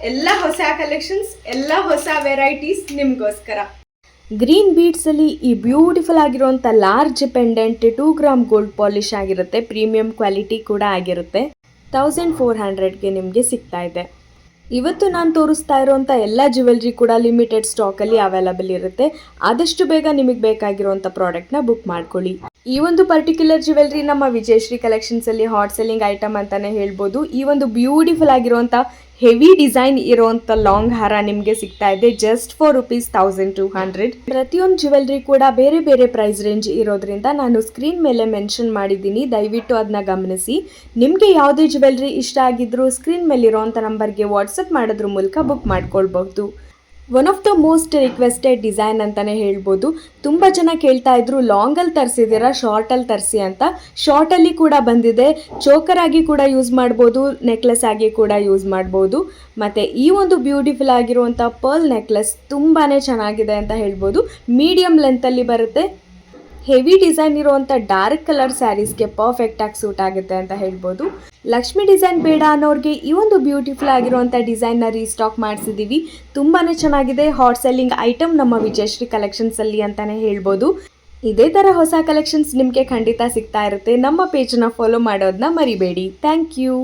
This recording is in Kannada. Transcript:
ಎಲ್ಲ ಹೊಸ ಕಲೆಕ್ಷನ್ಸ್, ಎಲ್ಲ ಹೊಸ ವೆರೈಟೀಸ್ ನಿಮಗೋಸ್ಕರ. ಗ್ರೀನ್ ಬೀಡ್ಸಲ್ಲಿ ಈ ಬ್ಯೂಟಿಫುಲ್ ಆಗಿರುವಂಥ large pendant 2 gram gold polish ಆಗಿರುತ್ತೆ. ಪ್ರೀಮಿಯಂ ಕ್ವಾಲಿಟಿ ಕೂಡ ಆಗಿರುತ್ತೆ. 1400ಗೆ ನಿಮಗೆ ಸಿಗ್ತಾ ಇದೆ. ಇವತ್ತು ನಾನು ತೋರಿಸ್ತಾ ಇರೋವಂಥ ಎಲ್ಲ ಜ್ಯುವೆಲ್ರಿ ಕೂಡ ಲಿಮಿಟೆಡ್ ಸ್ಟಾಕಲ್ಲಿ ಅವೈಲಬಲ್ ಇರುತ್ತೆ. ಆದಷ್ಟು ಬೇಗ ನಿಮಗೆ ಬೇಕಾಗಿರುವಂಥ ಪ್ರಾಡಕ್ಟ್ನ ಬುಕ್ ಮಾಡ್ಕೊಳ್ಳಿ. ಈ ಒಂದು ಪರ್ಟಿಕ್ಯುಲರ್ ಜ್ಯುವೆಲ್ರಿ ನಮ್ಮ ವಿಜಯಶ್ರೀ ಕಲೆಕ್ಷನ್ಸಲ್ಲಿ ಹಾಟ್ ಸೆಲ್ಲಿಂಗ್ ಐಟಮ್ ಅಂತಲೇ ಹೇಳ್ಬೋದು. ಈ ಒಂದು ಬ್ಯೂಟಿಫುಲ್ ಆಗಿರುವಂಥ ಹೆವಿ ಡಿಸೈನ್ ಇರುವಂಥ ಲಾಂಗ್ ಹಾರ ನಿಮಗೆ ಸಿಗ್ತಾ ಇದೆ ಜಸ್ಟ್ ಫಾರ್ ₹1200. ಪ್ರತಿಯೊಂದು ಜ್ಯುವೆಲ್ರಿ ಕೂಡ ಬೇರೆ ಬೇರೆ ಪ್ರೈಸ್ ರೇಂಜ್ ಇರೋದ್ರಿಂದ ನಾನು ಸ್ಕ್ರೀನ್ ಮೇಲೆ ಮೆನ್ಷನ್ ಮಾಡಿದ್ದೀನಿ, ದಯವಿಟ್ಟು ಅದನ್ನ ಗಮನಿಸಿ. ನಿಮಗೆ ಯಾವುದೇ ಜ್ಯುವೆಲ್ರಿ ಇಷ್ಟ ಆಗಿದ್ರೂ ಸ್ಕ್ರೀನ್ ಮೇಲಿರೋವಂಥ ನಂಬರ್ಗೆ ವಾಟ್ಸಪ್ ಮಾಡೋದ್ರ ಮೂಲಕ ಬುಕ್ ಮಾಡ್ಕೊಳ್ಬಹುದು. One of the most requested design ಅಂತಲೇ ಹೇಳ್ಬೋದು. ತುಂಬ ಜನ ಕೇಳ್ತಾ ಇದ್ರು ಲಾಂಗಲ್ಲಿ ತರಿಸಿದ್ದೀರಾ, ಶಾರ್ಟಲ್ಲಿ ತರಿಸಿ ಅಂತ. ಶಾರ್ಟಲ್ಲಿ ಕೂಡ ಬಂದಿದೆ, ಚೋಕರ್ ಆಗಿ ಕೂಡ ಯೂಸ್ ಮಾಡ್ಬೋದು, ನೆಕ್ಲೆಸ್ ಆಗಿ ಕೂಡ ಯೂಸ್ ಮಾಡ್ಬೋದು. ಮತ್ತು ಈ ಒಂದು ಬ್ಯೂಟಿಫುಲ್ ಆಗಿರುವಂಥ ಪರ್ಲ್ ನೆಕ್ಲೆಸ್ ತುಂಬಾ ಚೆನ್ನಾಗಿದೆ ಅಂತ ಹೇಳ್ಬೋದು. ಮೀಡಿಯಮ್ ಲೆಂತಲ್ಲಿ ಬರುತ್ತೆ. ಹೆವಿ ಡಿಸೈನ್ ಇರುವಂಥ ಡಾರ್ಕ್ ಕಲರ್ ಸ್ಯಾರೀಸ್ಗೆ ಪರ್ಫೆಕ್ಟಾಗಿ ಸೂಟ್ ಆಗುತ್ತೆ ಅಂತ ಹೇಳ್ಬೋದು. ಲಕ್ಷ್ಮಿ ಡಿಸೈನ್ ಬೇಡ ಅನ್ನೋರಿಗೆ ಈ ಒಂದು ಬ್ಯೂಟಿಫುಲ್ ಆಗಿರುವಂಥ ಡಿಸೈನ್ನ ರೀಸ್ಟಾಕ್ ಮಾಡಿಸಿದ್ದೀವಿ. ತುಂಬಾ ಚೆನ್ನಾಗಿದೆ. ಹಾಟ್ ಸೆಲ್ಲಿಂಗ್ ಐಟಮ್ ನಮ್ಮ ವಿಜಯಶ್ರೀ ಕಲೆಕ್ಷನ್ಸಲ್ಲಿ ಅಂತಲೇ ಹೇಳ್ಬೋದು. ಇದೇ ಥರ ಹೊಸ ಕಲೆಕ್ಷನ್ಸ್ ನಿಮಗೆ ಖಂಡಿತ ಸಿಗ್ತಾ ಇರುತ್ತೆ. ನಮ್ಮ ಪೇಜನ್ನ ಫಾಲೋ ಮಾಡೋದನ್ನ ಮರಿಬೇಡಿ. Thank you.